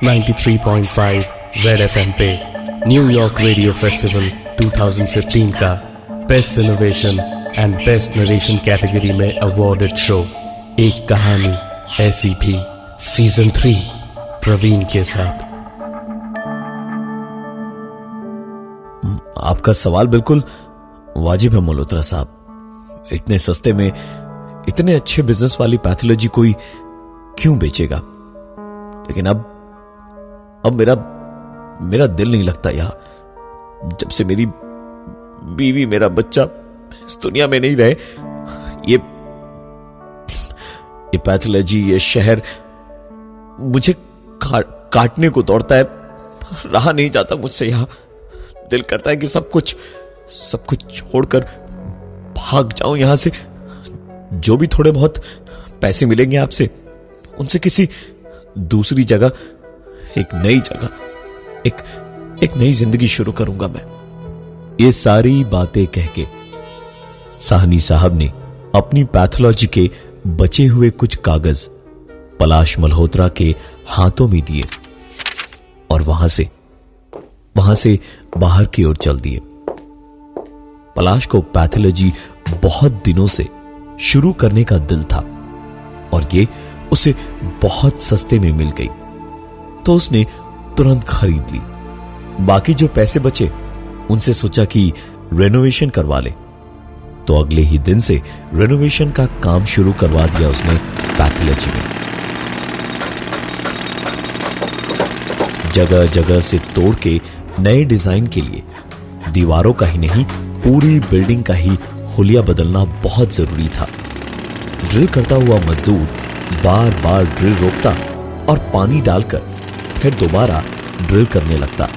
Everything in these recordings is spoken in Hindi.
93.5 रेड एफएम पे न्यूयॉर्क रेडियो फेस्टिवल 2015 का best innovation and best narration category में अवॉर्डेड शो एक कहानी ऐसी भी सीजन 3 प्रवीण के साथ। आपका सवाल बिल्कुल वाजिब है मल्होत्रा साहब। इतने सस्ते में इतने अच्छे बिजनेस वाली पैथोलॉजी कोई क्यों बेचेगा? लेकिन अब मेरा दिल नहीं लगता यहां। जब से मेरी बीवी मेरा बच्चा इस दुनिया में नहीं रहे, ये पैथोलॉजी, ये शहर मुझे काटने को दौड़ता है। रहा नहीं जाता मुझसे यहां। दिल करता है कि सब कुछ छोड़कर भाग जाऊं यहां से। जो भी थोड़े बहुत पैसे मिलेंगे आपसे, उनसे किसी दूसरी जगह, एक नई जगह, एक नई जिंदगी शुरू करूंगा मैं। ये सारी बातें कह के साहनी साहब ने अपनी पैथोलॉजी के बचे हुए कुछ कागज पलाश मल्होत्रा के हाथों में दिए और वहां से बाहर की ओर चल दिए। पलाश को पैथोलॉजी बहुत दिनों से शुरू करने का दिल था और ये उसे बहुत सस्ते में मिल गई, तो उसने तुरंत खरीद ली। बाकी जो पैसे बचे उनसे सोचा कि रेनोवेशन करवा ले, तो अगले ही दिन से रेनोवेशन का काम शुरू करवा दिया उसने पैथोलॉजी में। जगह जगह से तोड़ के नए डिजाइन के लिए दीवारों का ही नहीं, पूरी बिल्डिंग का ही हुलिया बदलना बहुत जरूरी था। ड्रिल करता हुआ मजदूर बार बार ड्रिल रोकता और पानी डालकर फिर दोबारा ड्रिल करने लगता।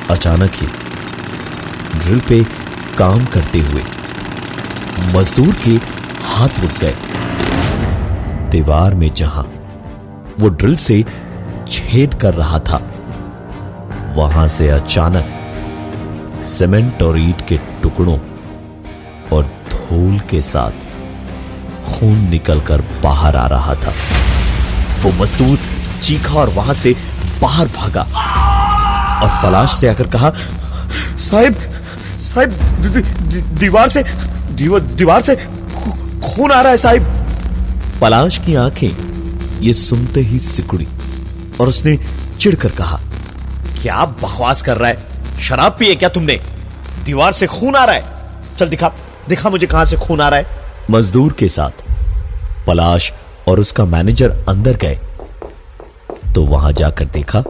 अचानक ही ड्रिल पे काम करते हुए मजदूर के हाथ रुक गए। दीवार में जहां वो ड्रिल से छेद कर रहा था, वहां से अचानक सीमेंट और ईंट के टुकड़ों और धूल के साथ खून निकलकर बाहर आ रहा था। वो मजदूर चीखा और वहां से बाहर भागा और पलाश से आकर कहा, साहिब दीवार से खून आ रहा है साहिब। पलाश की आंखें ये सुनते ही सिकुड़ी और उसने चिढ़कर कहा, क्या बकवास कर रहा है? शराब पी है क्या तुमने? दीवार से खून आ रहा है? चल दिखा मुझे कहां से खून आ रहा है। मजदूर के साथ पलाश और उसका मैनेजर अंदर गए तो वहां जाकर देखा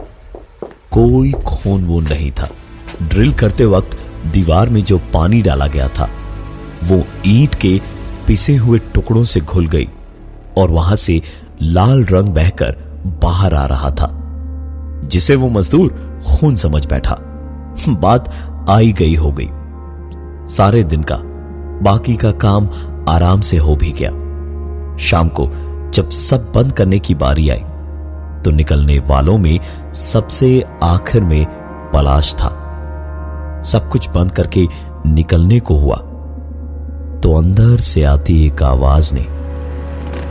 कोई खून वो नहीं था। ड्रिल करते वक्त दीवार में जो पानी डाला गया था वो ईंट के पिसे हुए टुकड़ों से घुल गई और वहां से लाल रंग बहकर बाहर आ रहा था, जिसे वो मजदूर खून समझ बैठा। बात आई गई हो गई। सारे दिन का बाकी का काम आराम से हो भी गया। शाम को जब सब बंद करने की बारी आई तो निकलने वालों में सबसे आखिर में पलाश था। सब कुछ बंद करके निकलने को हुआ तो अंदर से आती एक आवाज ने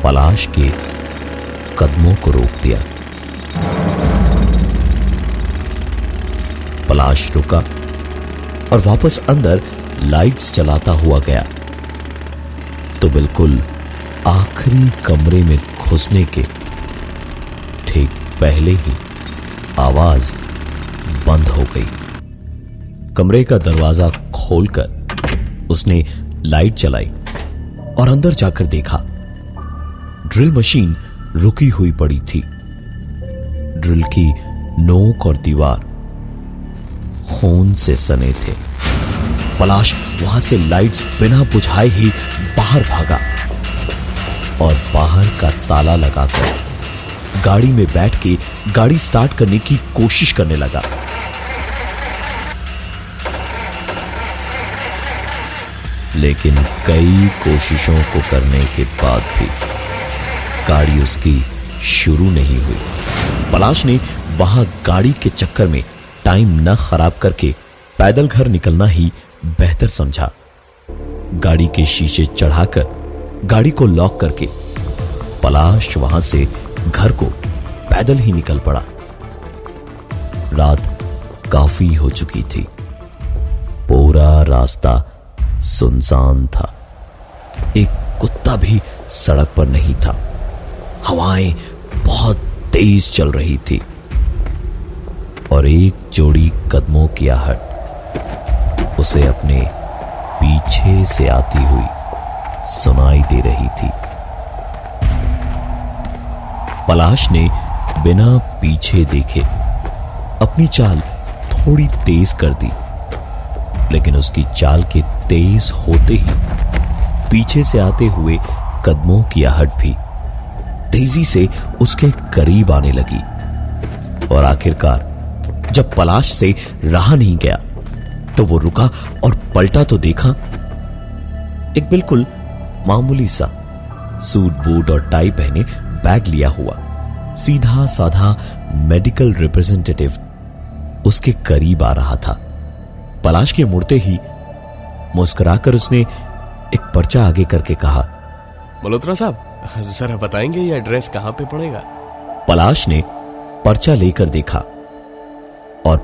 पलाश के कदमों को रोक दिया। पलाश रुका और वापस अंदर लाइट्स चलाता हुआ गया तो बिल्कुल आखिरी कमरे में घुसने के ठीक पहले ही आवाज बंद हो गई। कमरे का दरवाजा खोलकर उसने लाइट चलाई और अंदर जाकर देखा ड्रिल मशीन रुकी हुई पड़ी थी। ड्रिल की नोक और दीवार खून से सने थे। पलाश वहां से लाइट्स बिना बुझाए ही बाहर भागा और बाहर का ताला लगाकर गाड़ी में बैठ के गाड़ी स्टार्ट करने की कोशिश करने लगा। लेकिन कई कोशिशों को करने के बाद भी गाड़ी उसकी शुरू नहीं हुई। पलाश ने वहां गाड़ी के चक्कर में टाइम न खराब करके पैदल घर निकलना ही बेहतर समझा। गाड़ी के शीशे चढ़ाकर गाड़ी को लॉक करके पलाश वहां से घर को पैदल ही निकल पड़ा। रात काफी हो चुकी थी। पूरा रास्ता सुनसान था। एक कुत्ता भी सड़क पर नहीं था। हवाएं बहुत तेज चल रही थी और एक जोड़ी कदमों की आहट उसे अपने पीछे से आती हुई सुनाई दे रही थी। पलाश ने बिना पीछे देखे अपनी चाल थोड़ी तेज कर दी, लेकिन उसकी चाल के तेज होते ही पीछे से आते हुए कदमों की आहट भी तेजी से उसके करीब आने लगी। और आखिरकार जब पलाश से रहा नहीं गया तो वो रुका और पलटा तो देखा, एक बिल्कुल मामूली सा सूट बूट और टाई पहने बैग लिया हुआ सीधा साधा मेडिकल रिप्रेजेंटेटिव उसके करीब आ रहा था। पलाश के मुड़ते ही मुस्कुराकर उसने एक पर्चा आगे करके कहा, मल्होत्रा साहब, जरा बताएंगे ये एड्रेस कहां पे पड़ेगा? पलाश ने पर्चा लेकर देखा और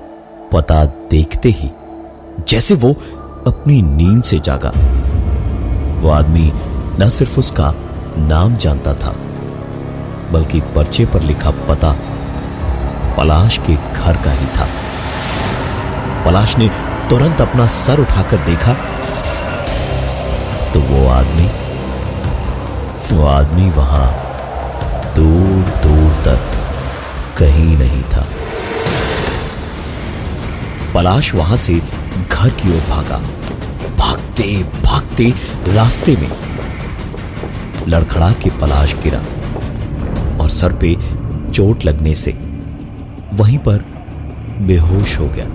पता देखते ही जैसे वो अपनी नींद से जागा। वो आदमी न सिर्फ उसका नाम जानता था, बल्कि पर्चे पर लिखा पता पलाश के घर का ही था। पलाश ने तुरंत अपना सर उठाकर देखा तो वो आदमी वहां दूर दूर तक कहीं नहीं था। पलाश वहां से घर की ओर भागा। भागते भागते रास्ते में लड़खड़ा के पलाश गिरा और सर पे चोट लगने से वहीं पर बेहोश हो गया।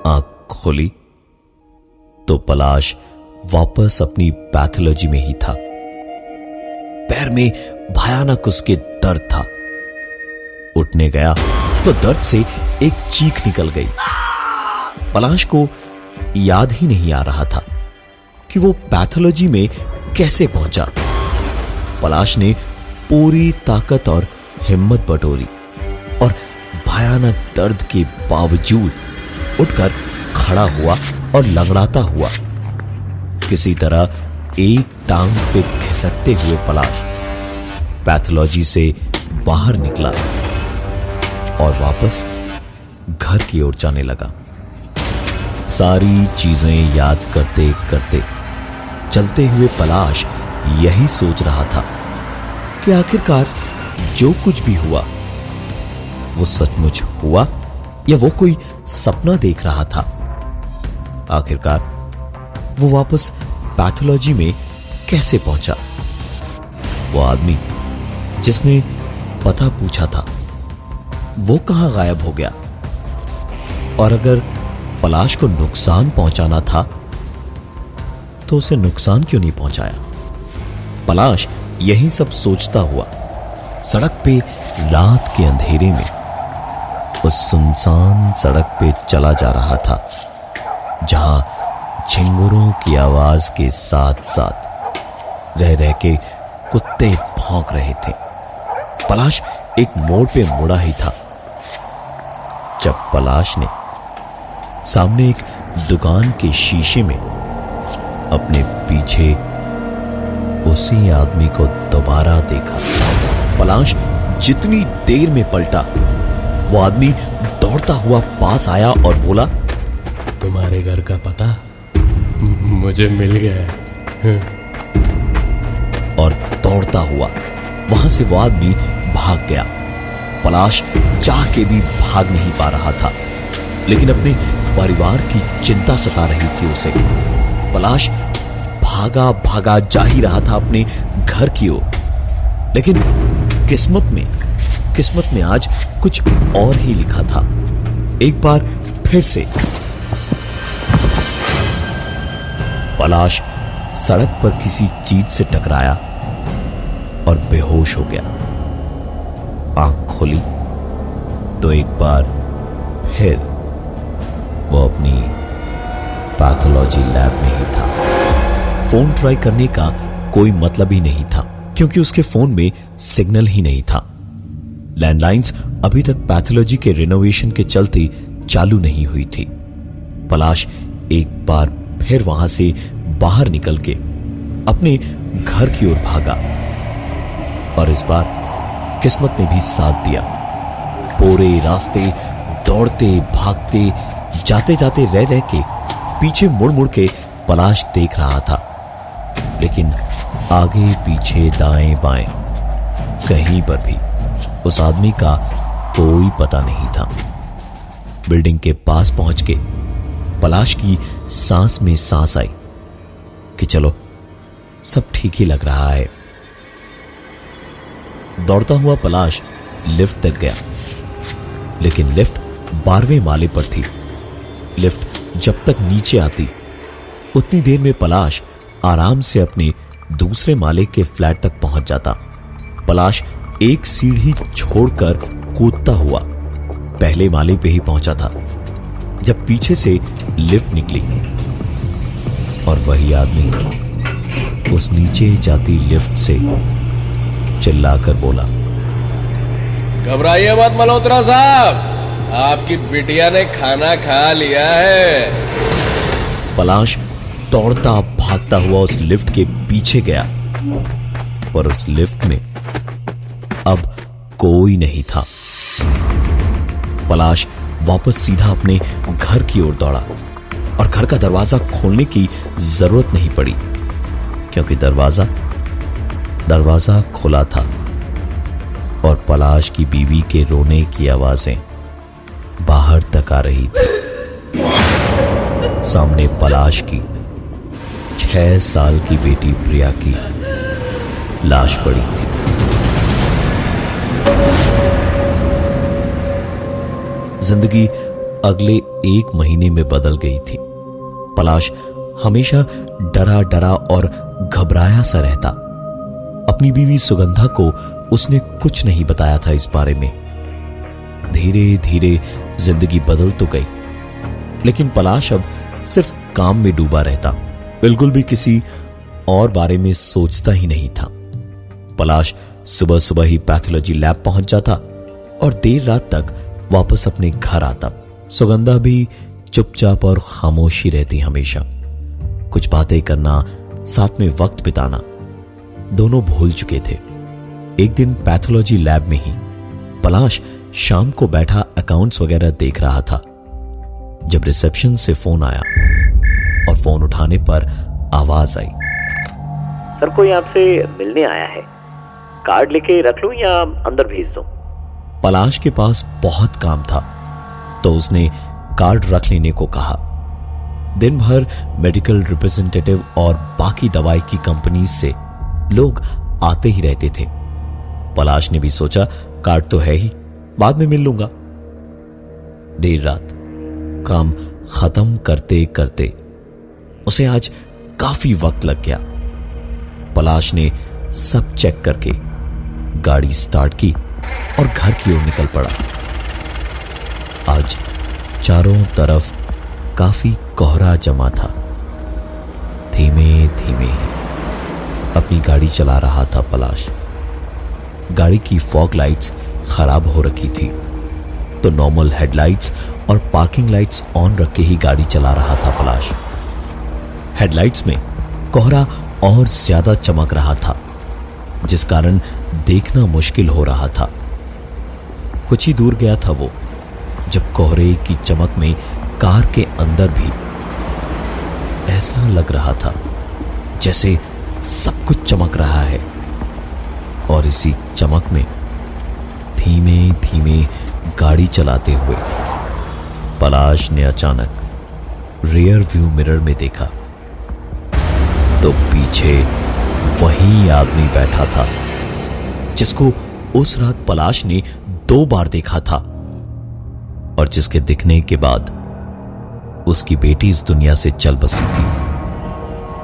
आंख खोली तो पलाश वापस अपनी पैथोलॉजी में ही था। पैर में भयानक उसके दर्द था। उठने गया तो दर्द से एक चीख निकल गई। पलाश को याद ही नहीं आ रहा था कि वो पैथोलॉजी में कैसे पहुंचा। पलाश ने पूरी ताकत और हिम्मत बटोरी और भयानक दर्द के बावजूद उठकर खड़ा हुआ और लंगड़ाता हुआ किसी तरह एक टांग पे खिसकते हुए पलाश पैथोलॉजी से बाहर निकला और वापस घर की ओर जाने लगा। सारी चीजें याद करते करते चलते हुए पलाश यही सोच रहा था कि आखिरकार जो कुछ भी हुआ वो सचमुच हुआ या वो कोई सपना देख रहा था। आखिरकार वो वापस पैथोलॉजी में कैसे पहुंचा? वो आदमी जिसने पता पूछा था वो कहां गायब हो गया? और अगर पलाश को नुकसान पहुंचाना था तो उसे नुकसान क्यों नहीं पहुंचाया? पलाश यही सब सोचता हुआ सड़क पे रात के अंधेरे में उस सुनसान सड़क पे चला जा रहा था जहां झिंगुरों की आवाज के साथ साथ रह रह के कुत्ते भौंक रहे थे। पलाश एक मोड़ पे मुड़ा ही था जब पलाश ने सामने एक दुकान के शीशे में अपने पीछे उसी आदमी को दोबारा देखा। पलाश जितनी देर में पलटा वो आदमी दौड़ता हुआ पास आया और बोला, तुम्हारे घर का पता मुझे मिल गया है। और दौड़ता हुआ वहां से वो आदमी भाग गया। पलाश चाह के भी भाग नहीं पा रहा था, लेकिन अपने परिवार की चिंता सता रही थी उसे। पलाश भागा भागा जा ही रहा था अपने घर की ओर, लेकिन किस्मत में आज कुछ और ही लिखा था। एक बार फिर से पलाश सड़क पर किसी चीज से टकराया और बेहोश हो गया। आंख खोली तो एक बार फिर वो अपनी पैथोलॉजी लैब में ही था। फोन ट्राई करने का कोई मतलब ही नहीं था, क्योंकि उसके फोन में सिग्नल ही नहीं था। लैंडलाइंस अभी तक पैथोलॉजी के रिनोवेशन के चलते चालू नहीं हुई थी। पलाश एक बार फिर वहां से बाहर निकल के अपने घर की ओर भागा, और इस बार किस्मत ने भी साथ दिया। पूरे रास्ते दौड़ते भागते जाते जाते रह रह के पीछे मुड़ मुड़ के पलाश देख रहा था, लेकिन आगे पीछे दाएं बाएं कहीं पर भी उस आदमी का कोई पता नहीं था। बिल्डिंग के पास पहुंच के पलाश की सांस में सांस आई कि चलो सब ठीक ही लग रहा है। दौड़ता हुआ पलाश लिफ्ट तक गया, लेकिन लिफ्ट 12वें माले पर थी। लिफ्ट जब तक नीचे आती उतनी देर में पलाश आराम से अपने दूसरे माले के फ्लैट तक पहुंच जाता। पलाश एक सीढ़ी छोड़कर कूदता हुआ पहले माले पे ही पहुंचा था, जब पीछे से लिफ्ट निकली और वही आदमी उस नीचे जाती लिफ्ट से चिल्लाकर बोला, घबराइए मत मल्होत्रा साहब, आपकी बिटिया ने खाना खा लिया है। पलाश दौड़ता भागता हुआ उस लिफ्ट के पीछे गया, पर उस लिफ्ट में अब कोई नहीं था। पलाश वापस सीधा अपने घर की ओर दौड़ा और घर का दरवाजा खोलने की जरूरत नहीं पड़ी, क्योंकि दरवाजा खुला था और पलाश की बीवी के रोने की आवाजें बाहर तक आ रही थी। सामने पलाश की 6 साल की बेटी प्रिया की लाश पड़ी थी। जिंदगी अगले 1 महीने में बदल गई थी। पलाश हमेशा डरा डरा और घबराया सा रहता। अपनी बीवी सुगंधा को उसने कुछ नहीं बताया था इस बारे में। धीरे धीरे जिंदगी बदल तो गई, लेकिन पलाश अब सिर्फ काम में डूबा रहता, बिल्कुल भी किसी और बारे में सोचता ही नहीं था। पलाश सुबह सुबह ही पैथोलॉजी लैब पहुंच जाता और देर रात तक वापस अपने घर आता। सुगंधा भी चुपचाप और खामोश ही रहती हमेशा। कुछ बातें करना, साथ में वक्त बिताना दोनों भूल चुके थे। एक दिन पैथोलॉजी लैब में ही पलाश शाम को बैठा अकाउंट्स वगैरह देख रहा था, जब रिसेप्शन से फोन आया और फोन उठाने पर आवाज आई, सर कोई आपसे मिलने आया है, कार्ड लेके रख लूं या अंदर भेज दूं? पलाश के पास बहुत काम था, तो उसने कार्ड रख लेने को कहा। दिन भर मेडिकल रिप्रेजेंटेटिव और बाकी दवाई की कंपनी से लोग आते ही रहते थे। पलाश ने भी सोचा कार्ड तो है ही, बाद में मिल लूंगा। देर रात काम खत्म करते करते उसे आज काफी वक्त लग गया। पलाश ने सब चेक करके गाड़ी स्टार्ट की और घर की ओर निकल पड़ा। आज चारों तरफ काफी कोहरा जमा था। धीमे धीमे अपनी गाड़ी चला रहा था पलाश। गाड़ी की फॉग लाइट्स खराब हो रखी थी, तो नॉर्मल हेडलाइट्स और पार्किंग लाइट्स ऑन रख के ही गाड़ी चला रहा था पलाश। हेडलाइट्स में कोहरा और ज्यादा चमक रहा था, जिस कारण देखना मुश्किल हो रहा था। कुछ ही दूर गया था वो, जब कोहरे की चमक में कार के अंदर भी ऐसा लग रहा था जैसे सब कुछ चमक रहा है। और इसी चमक में धीमे धीमे गाड़ी चलाते हुए पलाश ने अचानक रियर व्यू मिरर में देखा, तो पीछे वही आदमी बैठा था जिसको उस रात पलाश ने 2 बार देखा था और जिसके दिखने के बाद उसकी बेटी इस दुनिया से चल बसी थी।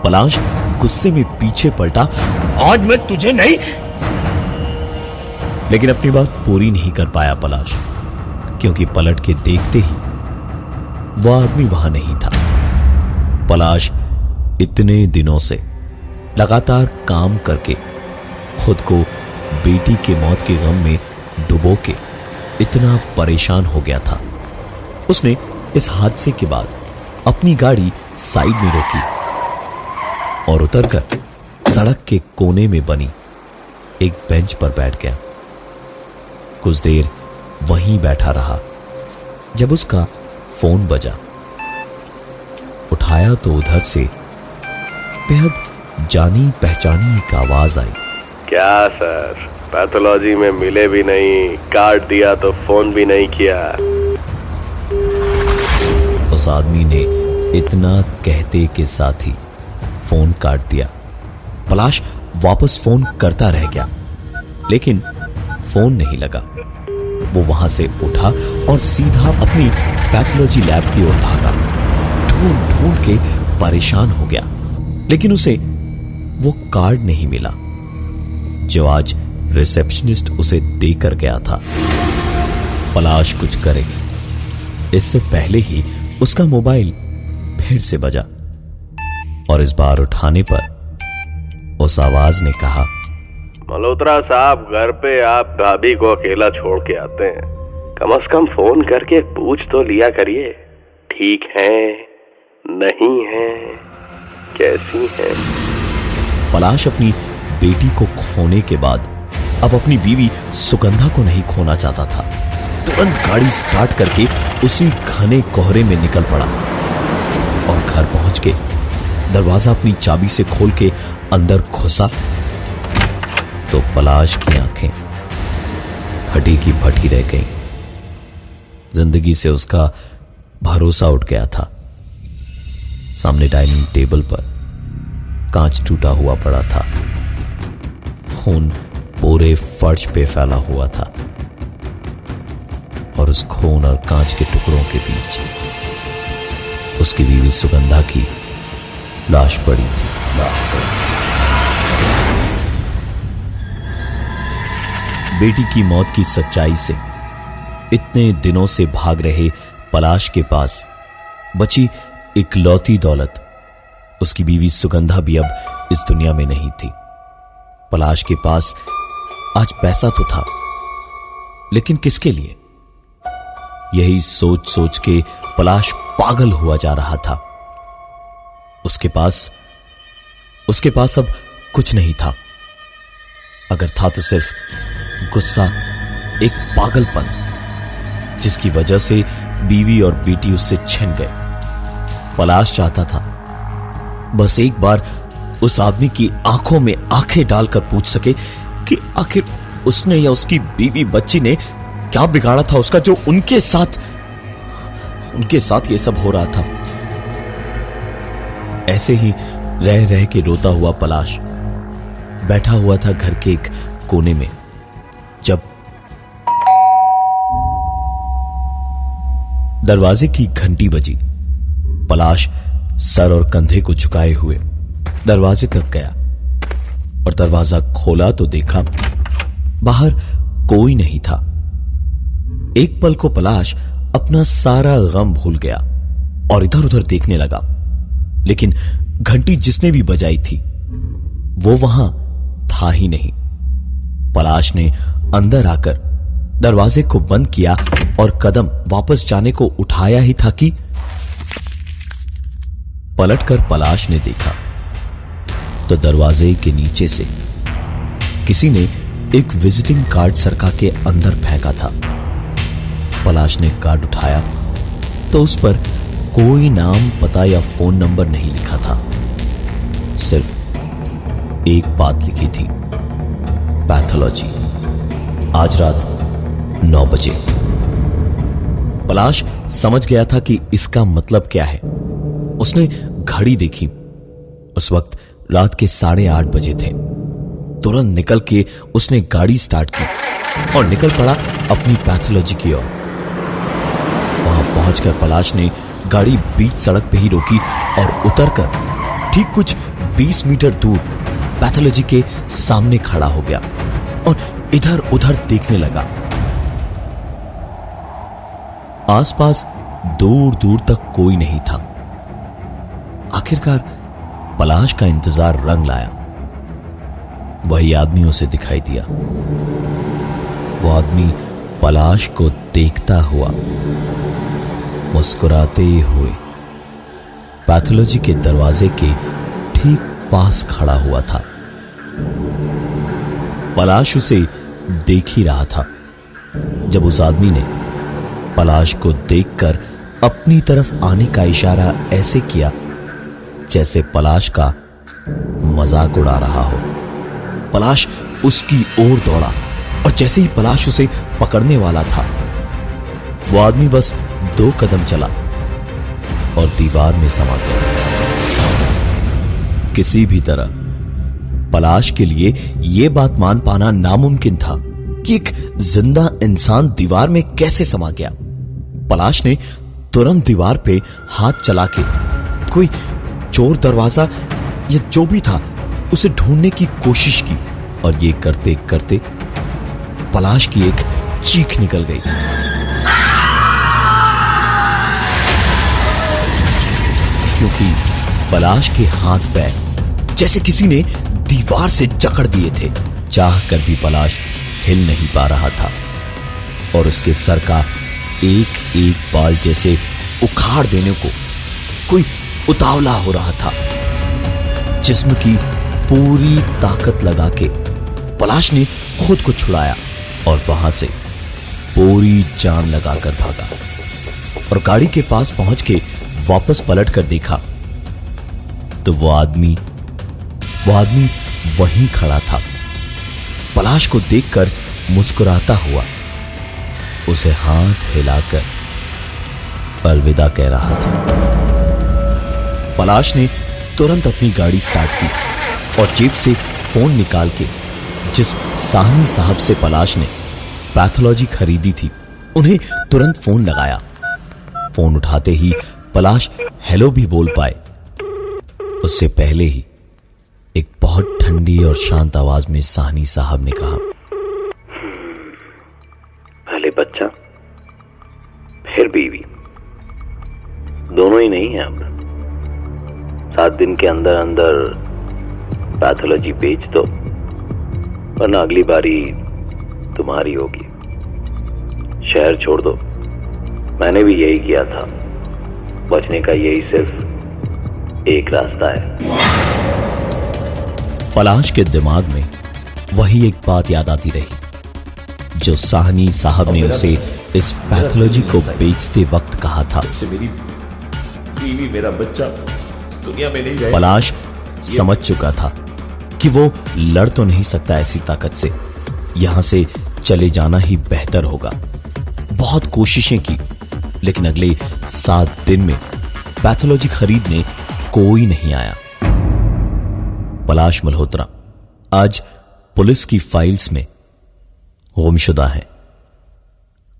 पलाश गुस्से में पीछे पलटा, आज मैं तुझे नहीं। लेकिन अपनी बात पूरी नहीं कर पाया पलाश, क्योंकि पलट के देखते ही वह आदमी वहां नहीं था। पलाश इतने दिनों से लगातार काम करके खुद को बेटी के मौत के गम में डुबो के इतना परेशान हो गया था, उसने इस हादसे के बाद अपनी गाड़ी साइड में रोकी और उतरकर सड़क के कोने में बनी एक बेंच पर बैठ गया। कुछ देर वहीं बैठा रहा जब उसका फोन बजा। उठाया तो उधर से बेहद जानी पहचानी एक आवाज आई। क्या सर, पैथोलॉजी में मिले भी नहीं, कार्ड दिया तो फोन भी नहीं किया। उस आदमी ने इतना कहते के साथ ही फोन काट दिया। पलाश वापस फोन करता रह गया, लेकिन फोन नहीं लगा। वो वहां से उठा और सीधा अपनी पैथोलॉजी लैब की ओर भागा। ढूंढ ढूंढ के परेशान हो गया, लेकिन उसे वो कार्ड नहीं मिला जो आज रिसेप्शनिस्ट उसे देकर गया था। पलाश कुछ करे इससे पहले ही उसका मोबाइल फिर से बजा और इस बार उठाने पर उस आवाज ने कहा, मल्होत्रा साहब, घर पे आप भाभी को अकेला छोड़ के आते हैं, कम से कम फोन करके पूछ तो लिया करिए, ठीक है, नहीं है, कैसी है। पलाश अपनी बेटी को खोने के बाद अब अपनी बीवी सुगंधा को नहीं खोना चाहता था। तुरंत गाड़ी स्टार्ट करके उसी घने कोहरे में निकल पड़ा और घर पहुंच के दरवाजा अपनी चाबी से खोल के अंदर घुसा तो पलाश की आंखें फटी की फटी रह गईं। जिंदगी से उसका भरोसा उठ गया था। सामने डाइनिंग टेबल पर कांच टूटा हुआ पड़ा था, खून पूरे फर्श पे फैला हुआ था और उस खून और कांच के टुकड़ों के बीच उसकी बीवी सुगंधा की लाश पड़ी थी। बेटी की मौत की सच्चाई से इतने दिनों से भाग रहे पलाश के पास बची इकलौती दौलत उसकी बीवी सुगंधा भी अब इस दुनिया में नहीं थी। पलाश के पास आज पैसा तो था, लेकिन किसके लिए? यही सोच सोच के पलाश पागल हुआ जा रहा था। उसके पास अब कुछ नहीं था। अगर था तो सिर्फ गुस्सा, एक पागलपन जिसकी वजह से बीवी और बेटी उससे छिन गए। पलाश चाहता था बस एक बार उस आदमी की आंखों में आंखें डालकर पूछ सके कि आखिर उसने या उसकी बीवी बच्ची ने क्या बिगाड़ा था उसका, जो उनके साथ ये सब हो रहा था। ऐसे ही रह रह के रोता हुआ पलाश बैठा हुआ था घर के एक कोने में, जब दरवाजे की घंटी बजी। पलाश सर और कंधे को झुकाए हुए दरवाजे तक गया और दरवाजा खोला तो देखा बाहर कोई नहीं था। एक पल को पलाश अपना सारा गम भूल गया और इधर उधर देखने लगा, लेकिन घंटी जिसने भी बजाई थी वो वहां था ही नहीं। पलाश ने अंदर आकर दरवाजे को बंद किया और कदम वापस जाने को उठाया ही था कि पलटकर पलाश ने देखा तो दरवाजे के नीचे से किसी ने एक विजिटिंग कार्ड सरका के अंदर फेंका था। पलाश ने कार्ड उठाया तो उस पर कोई नाम, पता या फोन नंबर नहीं लिखा था। सिर्फ एक बात लिखी थी, पैथोलॉजी, आज रात 9 बजे। पलाश समझ गया था कि इसका मतलब क्या है। उसने घड़ी देखी, उस वक्त रात के 8:30 बजे थे। तुरंत निकल के उसने गाड़ी स्टार्ट की और निकल पड़ा अपनी पैथोलॉजी की ओर। वहां पहुंचकर पलाश ने गाड़ी बीच सड़क पे ही रोकी और उतरकर ठीक कुछ 20 मीटर दूर पैथोलॉजी के सामने खड़ा हो गया और इधर उधर देखने लगा। आसपास दूर दूर तक कोई नहीं था। आखिरकार पलाश का इंतजार रंग लाया। वही आदमी उसे दिखाई दिया। वो आदमी पलाश को देखता हुआ, मुस्कुराते हुए पैथोलॉजी के दरवाजे के ठीक पास खड़ा हुआ था। पलाश उसे देख ही रहा था जब उस आदमी ने पलाश को देखकर अपनी तरफ आने का इशारा ऐसे किया जैसे पलाश का मजाक उड़ा रहा हो। पलाश उसकी ओर दौड़ा और जैसे ही पलाश उसे पकड़ने वाला था, वो आदमी बस 2 कदम चला और दीवार में समा गया। किसी भी तरह पलाश के लिए यह बात मान पाना नामुमकिन था कि एक जिंदा इंसान दीवार में कैसे समा गया। पलाश ने तुरंत दीवार पे हाथ चला के कोई चोर दरवाजा या जो भी था उसे ढूंढने की कोशिश की और ये करते करते पलाश की एक चीख निकल गई। क्योंकि पलाश के हाथ पैर जैसे किसी ने दीवार से जकड़ दिए थे। चाह कर भी पलाश हिल नहीं पा रहा था और उसके सर का एक एक बाल जैसे उखाड़ देने को कोई उतावला हो रहा था। जिस्म की पूरी ताकत लगा के पलाश ने खुद को छुड़ाया और वहां से पूरी जान लगाकर भागा और गाड़ी के पास पहुंच के वापस पलट कर देखा तो वो आदमी वहीं खड़ा था। पलाश को देखकर मुस्कुराता हुआ उसे हाथ हिलाकर अलविदा कह रहा था। पलाश ने तुरंत अपनी गाड़ी स्टार्ट की और जेब से फोन निकाल के जिस साहनी साहब से पलाश ने पैथोलॉजी खरीदी थी उन्हें तुरंत फोन लगाया। फोन उठाते ही पलाश हेलो भी बोल पाए उससे पहले ही एक बहुत ठंडी और शांत आवाज में साहनी साहब ने कहा, पहले बच्चा फिर बीवी, दोनों ही नहीं है अब। 7 दिन के अंदर अंदर पैथोलॉजी बेच दो वरना अगली बारी तुम्हारी होगी। शहर छोड़ दो। मैंने भी यही किया था। बचने का यही सिर्फ एक रास्ता है। पलाश के दिमाग में वही एक बात याद आती रही जो साहनी साहब ने उसे इस पैथोलॉजी को बेचते वक्त कहा था। मेरी बीवी मेरा बच्चा इस दुनिया में नहीं रहे। पलाश समझ चुका था कि वो लड़ तो नहीं सकता ऐसी ताकत से। यहां से चले जाना ही बेहतर होगा। बहुत कोशिशें की लेकिन अगले 7 दिन में पैथोलॉजी खरीदने कोई नहीं आया। पलाश मल्होत्रा आज पुलिस की फाइल्स में गुमशुदा है।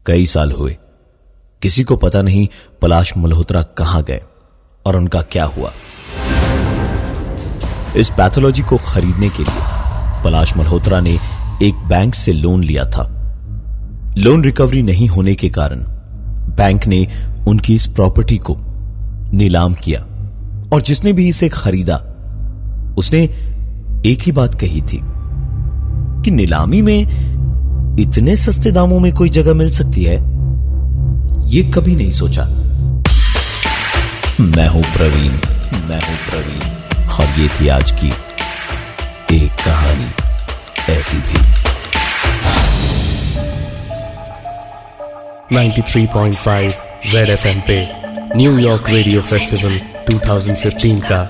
कई साल हुए, किसी को पता नहीं पलाश मल्होत्रा कहां गए और उनका क्या हुआ। इस पैथोलॉजी को खरीदने के लिए पलाश मल्होत्रा ने एक बैंक से लोन लिया था। लोन रिकवरी नहीं होने के कारण बैंक ने उनकी इस प्रॉपर्टी को नीलाम किया और जिसने भी इसे खरीदा उसने एक ही बात कही थी कि नीलामी में इतने सस्ते दामों में कोई जगह मिल सकती है, यह कभी नहीं सोचा। मैं हूं प्रवीण और ये थी आज की एक कहानी ऐसी भी। 93.5 रेड एफएम पे न्यूयॉर्क रेडियो फेस्टिवल 2015 का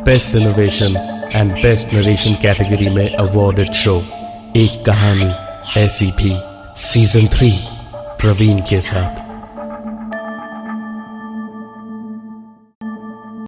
best innovation and best narration category में अवॉर्डेड शो एक कहानी ऐसी भी सीजन 3 प्रवीण के साथ।